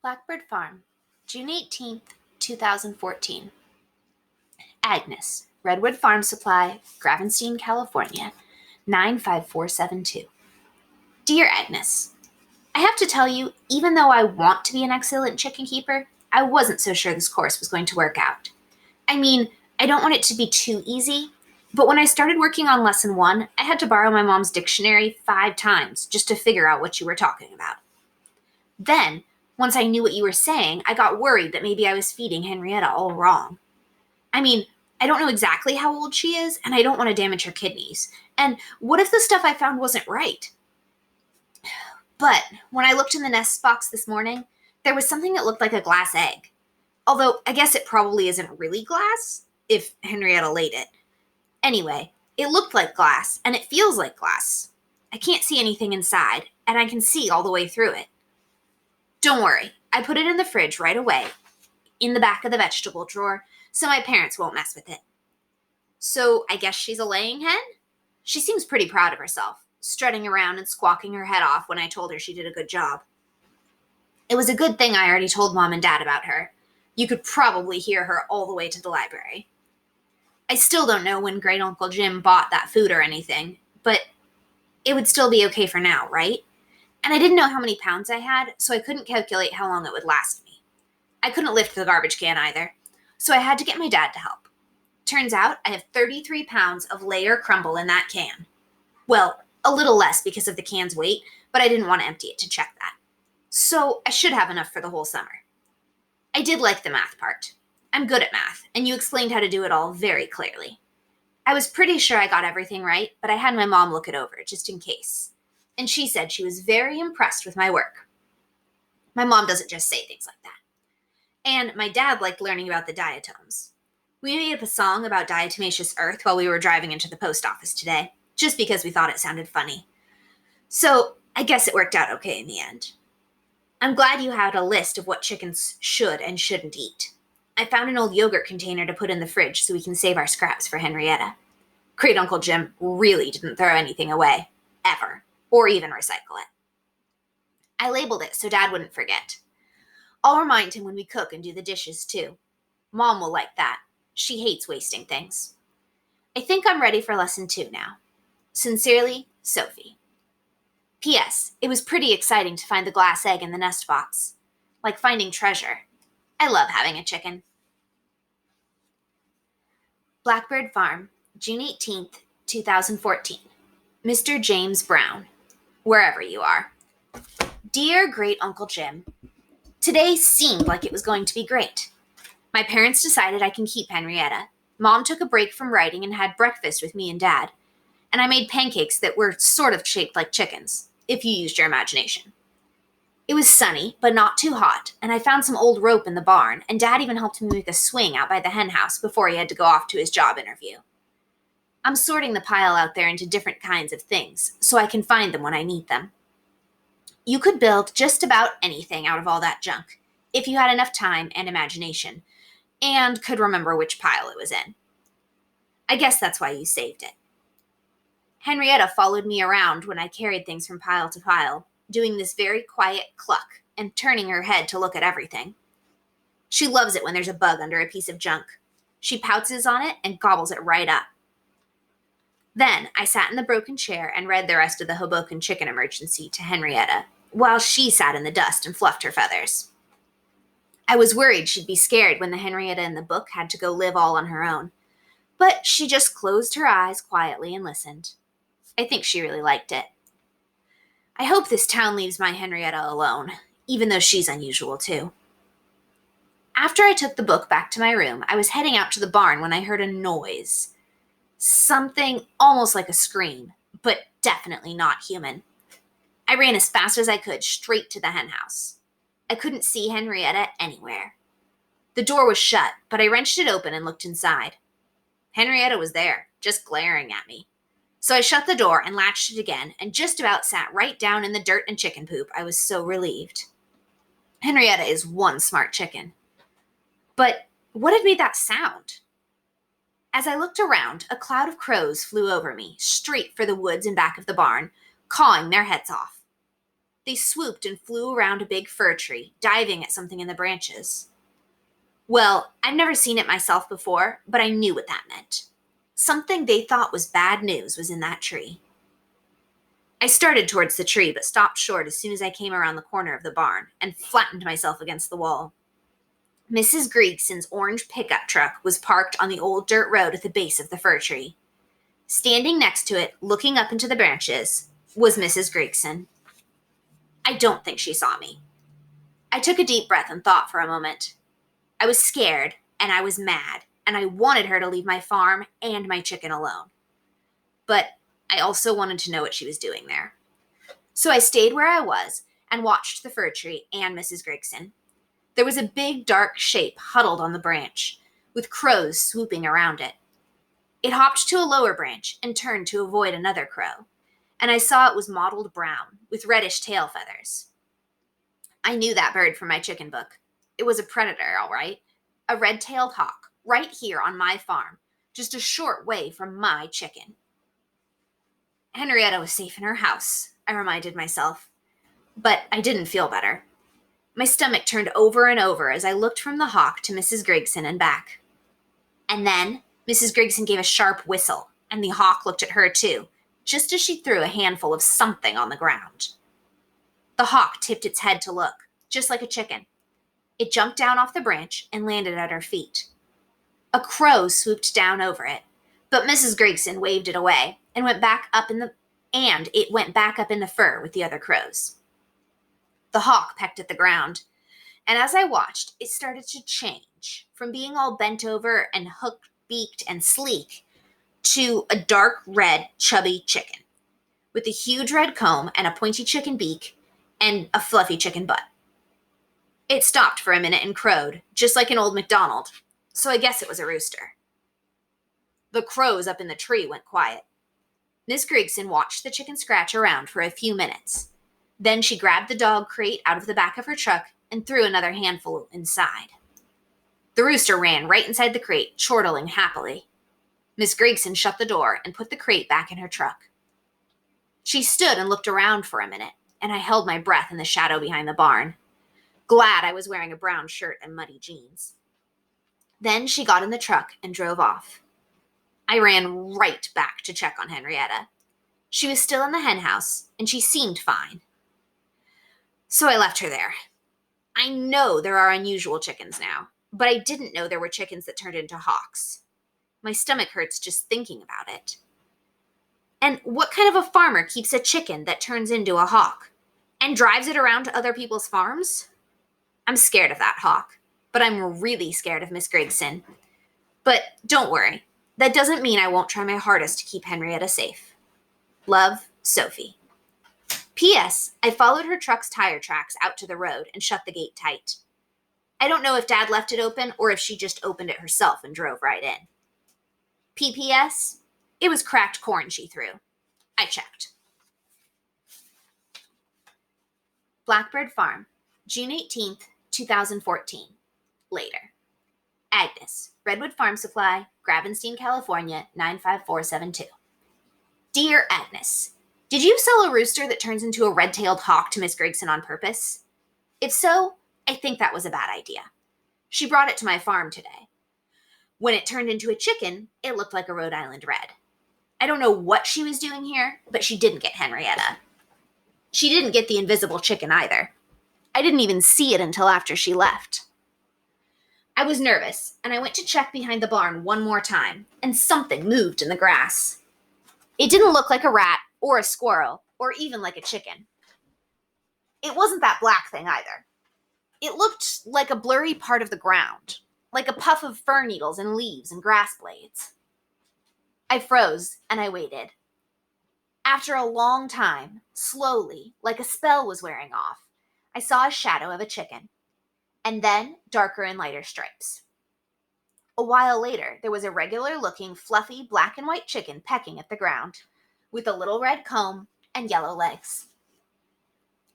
Blackbird Farm, June 18th, 2014. Agnes, Redwood Farm Supply, Gravenstein, California, 95472. Dear Agnes, I have to tell you, even though I want to be an excellent chicken keeper, I wasn't so sure this course was going to work out. I mean, I don't want it to be too easy, but when I started working on lesson 1, I had to borrow my mom's dictionary 5 times just to figure out what you were talking about. Then, once I knew what you were saying, I got worried that maybe I was feeding Henrietta all wrong. I mean, I don't know exactly how old she is, and I don't want to damage her kidneys. And what if the stuff I found wasn't right? But when I looked in the nest box this morning, there was something that looked like a glass egg. Although, I guess it probably isn't really glass, if Henrietta laid it. Anyway, it looked like glass, and it feels like glass. I can't see anything inside, and I can see all the way through it. Don't worry, I put it in the fridge right away, in the back of the vegetable drawer, so my parents won't mess with it. So I guess she's a laying hen? She seems pretty proud of herself, strutting around and squawking her head off when I told her she did a good job. It was a good thing I already told Mom and Dad about her. You could probably hear her all the way to the library. I still don't know when Great Uncle Jim bought that food or anything, but it would still be okay for now, right? And I didn't know how many pounds I had, so I couldn't calculate how long it would last me. I couldn't lift the garbage can either, so I had to get my dad to help. Turns out I have 33 pounds of layer crumble in that can. Well, a little less because of the can's weight, but I didn't want to empty it to check that. So I should have enough for the whole summer. I did like the math part. I'm good at math, and you explained how to do it all very clearly. I was pretty sure I got everything right, but I had my mom look it over, just in case. And she said she was very impressed with my work. My mom doesn't just say things like that. And my dad liked learning about the diatoms. We made up a song about diatomaceous earth while we were driving into the post office today, just because we thought it sounded funny. So I guess it worked out okay in the end. I'm glad you had a list of what chickens should and shouldn't eat. I found an old yogurt container to put in the fridge so we can save our scraps for Henrietta. Great Uncle Jim really didn't throw anything away, ever, or even recycle it. I labeled it so Dad wouldn't forget. I'll remind him when we cook and do the dishes too. Mom will like that. She hates wasting things. I think I'm ready for lesson 2 now. Sincerely, Sophie. P.S. It was pretty exciting to find the glass egg in the nest box. Like finding treasure. I love having a chicken. Blackbird Farm, June 18th, 2014. Mr. James Brown, wherever you are. Dear Great Uncle Jim, today seemed like it was going to be great. My parents decided I can keep Henrietta. Mom took a break from writing and had breakfast with me and Dad. And I made pancakes that were sort of shaped like chickens, if you used your imagination. It was sunny, but not too hot, and I found some old rope in the barn, and Dad even helped me make a swing out by the hen house before he had to go off to his job interview. I'm sorting the pile out there into different kinds of things, so I can find them when I need them. You could build just about anything out of all that junk, if you had enough time and imagination, and could remember which pile it was in. I guess that's why you saved it. Henrietta followed me around when I carried things from pile to pile, doing this very quiet cluck and turning her head to look at everything. She loves it when there's a bug under a piece of junk. She pounces on it and gobbles it right up. Then I sat in the broken chair and read the rest of the Hoboken chicken emergency to Henrietta, while she sat in the dust and fluffed her feathers. I was worried she'd be scared when the Henrietta in the book had to go live all on her own, but she just closed her eyes quietly and listened. I think she really liked it. I hope this town leaves my Henrietta alone, even though she's unusual too. After I took the book back to my room, I was heading out to the barn when I heard a noise. Something almost like a scream, but definitely not human. I ran as fast as I could straight to the hen house. I couldn't see Henrietta anywhere. The door was shut, but I wrenched it open and looked inside. Henrietta was there, just glaring at me. So I shut the door and latched it again and just about sat right down in the dirt and chicken poop. I was so relieved. Henrietta is one smart chicken. But what had made that sound? As I looked around, a cloud of crows flew over me, straight for the woods in back of the barn, cawing their heads off. They swooped and flew around a big fir tree, diving at something in the branches. Well, I've never seen it myself before, but I knew what that meant. Something they thought was bad news was in that tree. I started towards the tree, but stopped short as soon as I came around the corner of the barn and flattened myself against the wall. Mrs. Gregson's orange pickup truck was parked on the old dirt road at the base of the fir tree. Standing next to it, looking up into the branches, was Mrs. Gregson. I don't think she saw me. I took a deep breath and thought for a moment. I was scared, and I was mad, and I wanted her to leave my farm and my chicken alone. But I also wanted to know what she was doing there. So I stayed where I was and watched the fir tree and Mrs. Gregson. There was a big, dark shape huddled on the branch, with crows swooping around it. It hopped to a lower branch and turned to avoid another crow, and I saw it was mottled brown, with reddish tail feathers. I knew that bird from my chicken book. It was a predator, all right. A red-tailed hawk, right here on my farm, just a short way from my chicken. Henrietta was safe in her house, I reminded myself. But I didn't feel better. My stomach turned over and over as I looked from the hawk to Mrs. Gregson and back. And then Mrs. Gregson gave a sharp whistle, and the hawk looked at her too, just as she threw a handful of something on the ground. The hawk tipped its head to look, just like a chicken. It jumped down off the branch and landed at her feet. A crow swooped down over it, but Mrs. Gregson waved it away and it went back up in the fur with the other crows. The hawk pecked at the ground, and as I watched, it started to change from being all bent over and hook-beaked and sleek to a dark red, chubby chicken with a huge red comb and a pointy chicken beak and a fluffy chicken butt. It stopped for a minute and crowed, just like an old MacDonald, so I guess it was a rooster. The crows up in the tree went quiet. Miss Gregson watched the chicken scratch around for a few minutes. Then she grabbed the dog crate out of the back of her truck and threw another handful inside. The rooster ran right inside the crate, chortling happily. Miss Gregson shut the door and put the crate back in her truck. She stood and looked around for a minute, and I held my breath in the shadow behind the barn, glad I was wearing a brown shirt and muddy jeans. Then she got in the truck and drove off. I ran right back to check on Henrietta. She was still in the hen house, and she seemed fine. So I left her there. I know there are unusual chickens now, but I didn't know there were chickens that turned into hawks. My stomach hurts just thinking about it. And what kind of a farmer keeps a chicken that turns into a hawk and drives it around to other people's farms? I'm scared of that hawk, but I'm really scared of Miss Gregson. But don't worry, that doesn't mean I won't try my hardest to keep Henrietta safe. Love, Sophie. P.S. I followed her truck's tire tracks out to the road and shut the gate tight. I don't know if Dad left it open or if she just opened it herself and drove right in. P.P.S. It was cracked corn she threw. I checked. Blackbird Farm, June 18th, 2014. Later. Agnes, Redwood Farm Supply, Gravenstein, California, 95472. Dear Agnes, did you sell a rooster that turns into a red-tailed hawk to Miss Gregson on purpose? If so, I think that was a bad idea. She brought it to my farm today. When it turned into a chicken, it looked like a Rhode Island Red. I don't know what she was doing here, but she didn't get Henrietta. She didn't get the invisible chicken either. I didn't even see it until after she left. I was nervous, and I went to check behind the barn one more time, and something moved in the grass. It didn't look like a rat or a squirrel or even like a chicken. It wasn't that black thing either. It looked like a blurry part of the ground, like a puff of fir needles and leaves and grass blades. I froze and I waited. After a long time, slowly, like a spell was wearing off, I saw a shadow of a chicken, and then darker and lighter stripes. A while later, there was a regular-looking, fluffy, black and white chicken pecking at the ground, with a little red comb and yellow legs.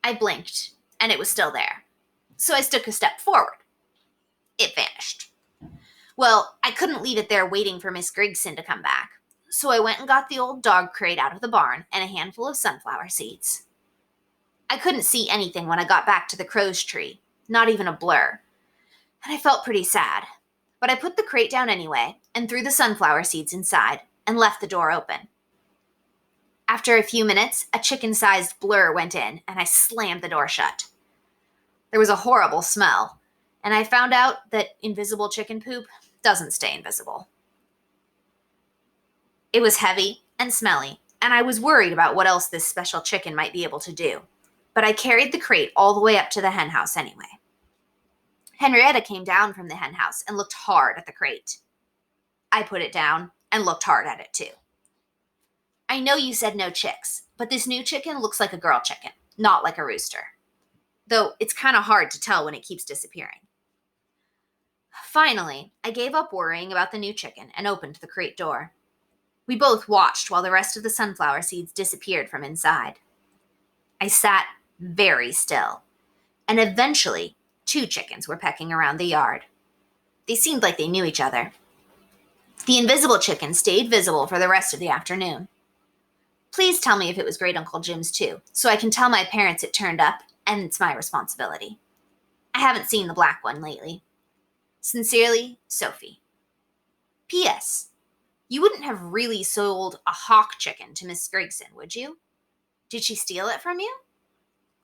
I blinked, and it was still there. So I took a step forward. It vanished. Well, I couldn't leave it there waiting for Miss Gregson to come back, so I went and got the old dog crate out of the barn and a handful of sunflower seeds. I couldn't see anything when I got back to the crow's tree, not even a blur, and I felt pretty sad. But I put the crate down anyway and threw the sunflower seeds inside and left the door open. After a few minutes, a chicken-sized blur went in and I slammed the door shut. There was a horrible smell, and I found out that invisible chicken poop doesn't stay invisible. It was heavy and smelly, and I was worried about what else this special chicken might be able to do. But I carried the crate all the way up to the hen house anyway. Henrietta came down from the hen house and looked hard at the crate. I put it down and looked hard at it too. I know you said no chicks, but this new chicken looks like a girl chicken, not like a rooster. Though it's kind of hard to tell when it keeps disappearing. Finally, I gave up worrying about the new chicken and opened the crate door. We both watched while the rest of the sunflower seeds disappeared from inside. I sat very still, and eventually 2 chickens were pecking around the yard. They seemed like they knew each other. The invisible chicken stayed visible for the rest of the afternoon. Please tell me if it was Great Uncle Jim's too, so I can tell my parents it turned up and it's my responsibility. I haven't seen the black one lately. Sincerely, Sophie. P.S. You wouldn't have really sold a hawk chicken to Miss Gregson, would you? Did she steal it from you?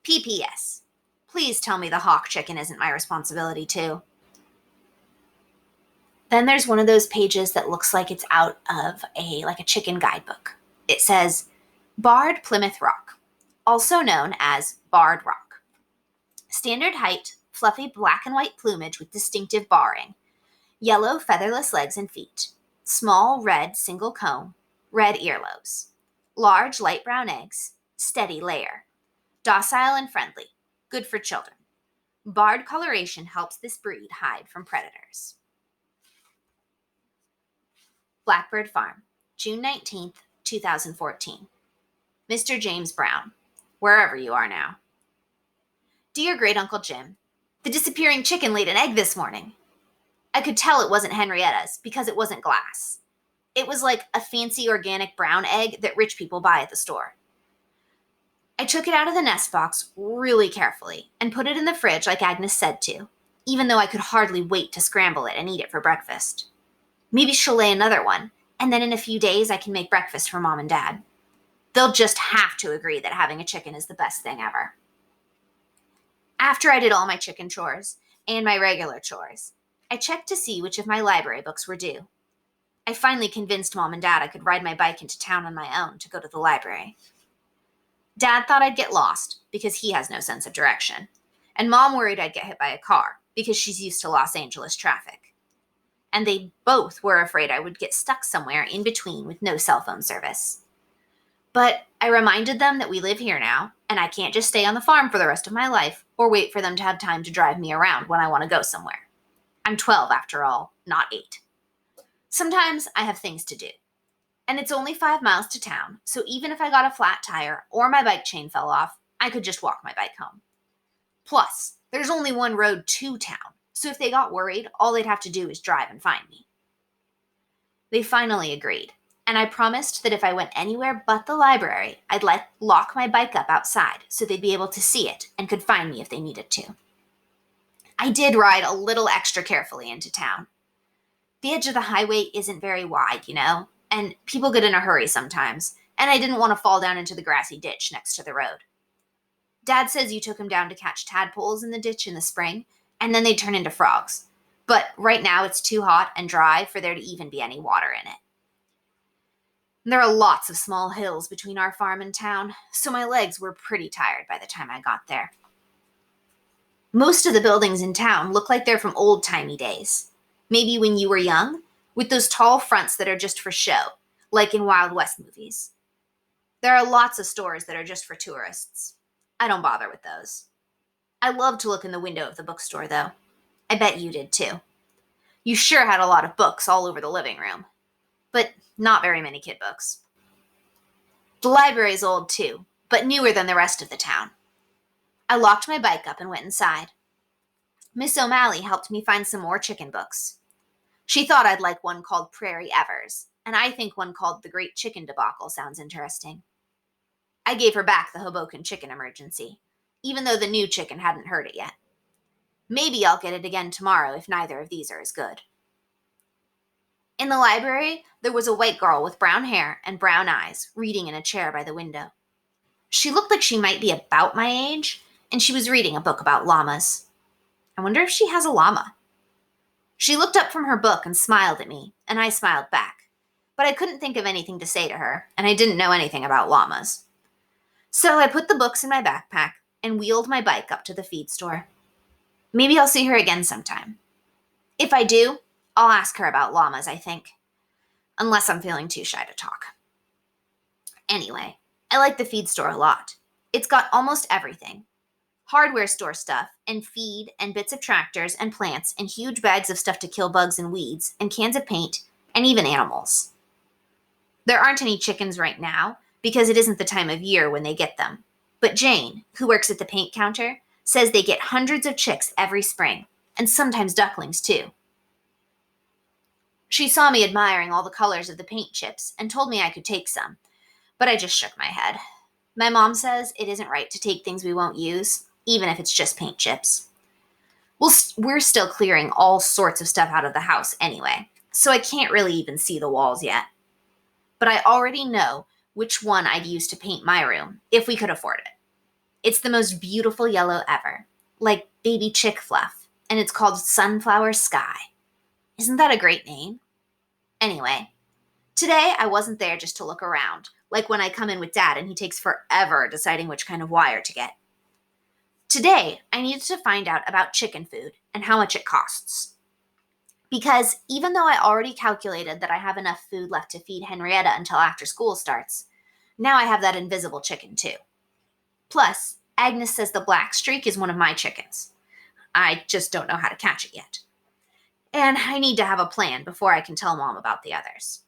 P.P.S. Please tell me the hawk chicken isn't my responsibility too. Then there's one of those pages that looks like it's out of a chicken guidebook. It says, Barred Plymouth Rock, also known as Barred Rock. Standard height, fluffy black and white plumage with distinctive barring, yellow featherless legs and feet, small red single comb, red earlobes, large light brown eggs, steady layer, docile and friendly, good for children. Barred coloration helps this breed hide from predators. Blackbird Farm, June 19th, 2014. Mr. James Brown, wherever you are now. Dear Great Uncle Jim, the disappearing chicken laid an egg this morning. I could tell it wasn't Henrietta's because it wasn't glass. It was like a fancy organic brown egg that rich people buy at the store. I took it out of the nest box really carefully and put it in the fridge like Agnes said to, even though I could hardly wait to scramble it and eat it for breakfast. Maybe she'll lay another one, and then in a few days I can make breakfast for Mom and Dad. They'll just have to agree that having a chicken is the best thing ever. After I did all my chicken chores and my regular chores, I checked to see which of my library books were due. I finally convinced Mom and Dad I could ride my bike into town on my own to go to the library. Dad thought I'd get lost because he has no sense of direction, and Mom worried I'd get hit by a car because she's used to Los Angeles traffic. And they both were afraid I would get stuck somewhere in between with no cell phone service. But I reminded them that we live here now, and I can't just stay on the farm for the rest of my life or wait for them to have time to drive me around when I want to go somewhere. I'm 12 after all, not 8. Sometimes I have things to do. And it's only 5 miles to town, so even if I got a flat tire or my bike chain fell off, I could just walk my bike home. Plus, there's only one road to town, so if they got worried, all they'd have to do is drive and find me. They finally agreed, and I promised that if I went anywhere but the library, I'd lock my bike up outside so they'd be able to see it and could find me if they needed to. I did ride a little extra carefully into town. The edge of the highway isn't very wide, and people get in a hurry sometimes, and I didn't want to fall down into the grassy ditch next to the road. Dad says you took him down to catch tadpoles in the ditch in the spring, and then they turn into frogs. But right now it's too hot and dry for there to even be any water in it. There are lots of small hills between our farm and town, so my legs were pretty tired by the time I got there. Most of the buildings in town look like they're from old-timey days. Maybe when you were young, with those tall fronts that are just for show, like in Wild West movies. There are lots of stores that are just for tourists. I don't bother with those. I love to look in the window of the bookstore, though. I bet you did, too. You sure had a lot of books all over the living room. But not very many kid books. The library's old, too, but newer than the rest of the town. I locked my bike up and went inside. Miss O'Malley helped me find some more chicken books. She thought I'd like one called Prairie Evers, and I think one called The Great Chicken Debacle sounds interesting. I gave her back the Hoboken Chicken Emergency. even though the new chicken hadn't heard it yet. Maybe I'll get it again tomorrow if neither of these are as good. In the library, there was a white girl with brown hair and brown eyes reading in a chair by the window. She looked like she might be about my age, and she was reading a book about llamas. I wonder if she has a llama. She looked up from her book and smiled at me, and I smiled back. But I couldn't think of anything to say to her, and I didn't know anything about llamas. So I put the books in my backpack and wheeled my bike up to the feed store. Maybe I'll see her again sometime. If I do, I'll ask her about llamas, I think. Unless I'm feeling too shy to talk. Anyway, I like the feed store a lot. It's got almost everything. Hardware store stuff, and feed, and bits of tractors, and plants, and huge bags of stuff to kill bugs and weeds, and cans of paint, and even animals. There aren't any chickens right now, because it isn't the time of year when they get them. But Jane, who works at the paint counter, says they get hundreds of chicks every spring, and sometimes ducklings too. She saw me admiring all the colors of the paint chips and told me I could take some, but I just shook my head. My mom says it isn't right to take things we won't use, even if it's just paint chips. We're still clearing all sorts of stuff out of the house anyway, so I can't really even see the walls yet. But I already know which one I'd use to paint my room, if we could afford it. It's the most beautiful yellow ever, like baby chick fluff, and it's called Sunflower Sky. Isn't that a great name? Anyway, today I wasn't there just to look around, like when I come in with Dad and he takes forever deciding which kind of wire to get. Today, I needed to find out about chicken food and how much it costs. Because even though I already calculated that I have enough food left to feed Henrietta until after school starts, now I have that invisible chicken too. Plus, Agnes says the black streak is one of my chickens. I just don't know how to catch it yet. And I need to have a plan before I can tell Mom about the others.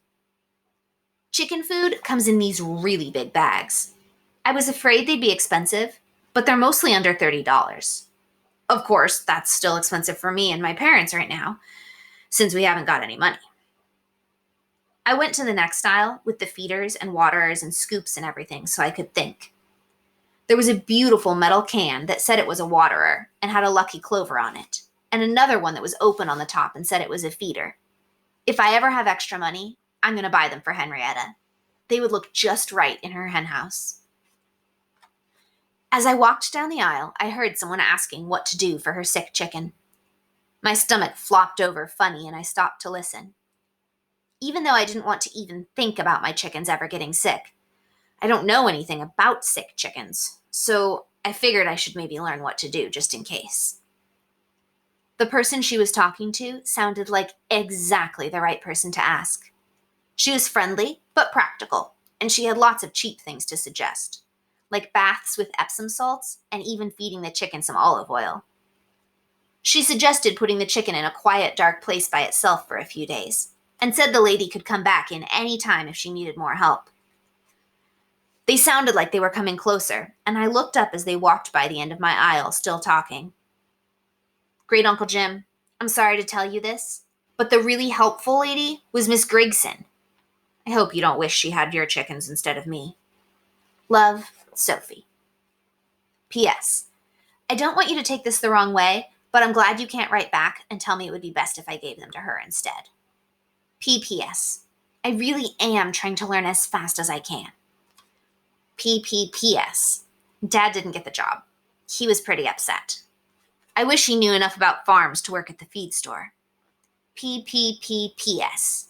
Chicken food comes in these really big bags. I was afraid they'd be expensive, but they're mostly under $30. Of course, that's still expensive for me and my parents right now, since we haven't got any money. I went to the next aisle with the feeders and waterers and scoops and everything so I could think. There was a beautiful metal can that said it was a waterer and had a lucky clover on it, and another one that was open on the top and said it was a feeder. If I ever have extra money, I'm going to buy them for Henrietta. They would look just right in her hen house. As I walked down the aisle, I heard someone asking what to do for her sick chicken. My stomach flopped over funny and I stopped to listen. Even though I didn't want to even think about my chickens ever getting sick, I don't know anything about sick chickens, so I figured I should maybe learn what to do just in case. The person she was talking to sounded like exactly the right person to ask. She was friendly, but practical, and she had lots of cheap things to suggest, like baths with Epsom salts and even feeding the chicken some olive oil. She suggested putting the chicken in a quiet, dark place by itself for a few days, and said the lady could come back in any time if she needed more help. They sounded like they were coming closer, and I looked up as they walked by the end of my aisle, still talking. Great Uncle Jim, I'm sorry to tell you this, but the really helpful lady was Miss Grigson. I hope you don't wish she had your chickens instead of me. Love, Sophie. P.S. I don't want you to take this the wrong way, but I'm glad you can't write back and tell me it would be best if I gave them to her instead. P.P.S. I really am trying to learn as fast as I can. P.P.P.S. Dad didn't get the job. He was pretty upset. I wish he knew enough about farms to work at the feed store. P.P.P.P.S.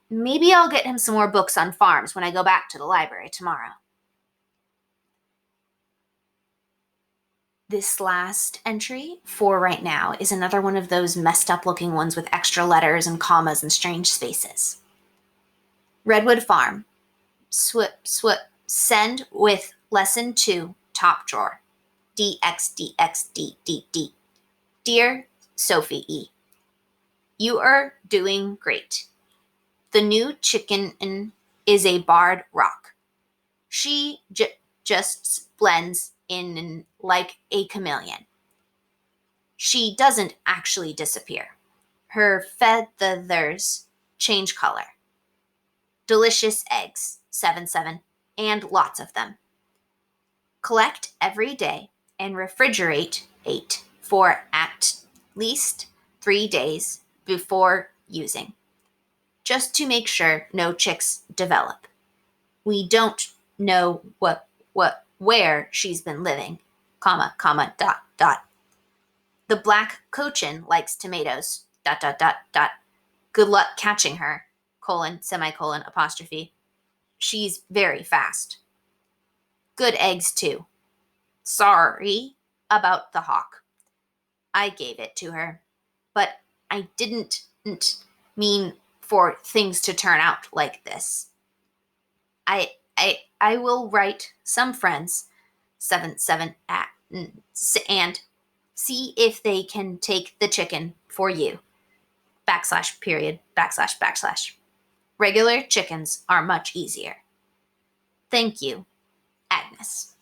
Maybe I'll get him some more books on farms when I go back to the library tomorrow. This last entry, for right now, is another one of those messed up looking ones with extra letters and commas and strange spaces. Redwood Farm. Send with lesson 2, top drawer. DXDXDDD. Dear Sophie E. You are doing great. The new chicken is a barred rock. She just blends in like a chameleon. She doesn't actually disappear. Her feathers change color. Delicious eggs, 7-7, and lots of them. Collect every day and refrigerate 8 for at least 3 days before using, just to make sure no chicks develop. We don't know where she's been living, dot, dot. The black cochin likes tomatoes, dot, dot, dot, dot. Good luck catching her, semicolon, apostrophe. She's very fast. Good eggs, too. Sorry about the hawk. I gave it to her, but I didn't mean for things to turn out like this. I will write some friends, 7 at, and see if they can take the chicken for you. /period, /. Regular chickens are much easier. Thank you, Agnes.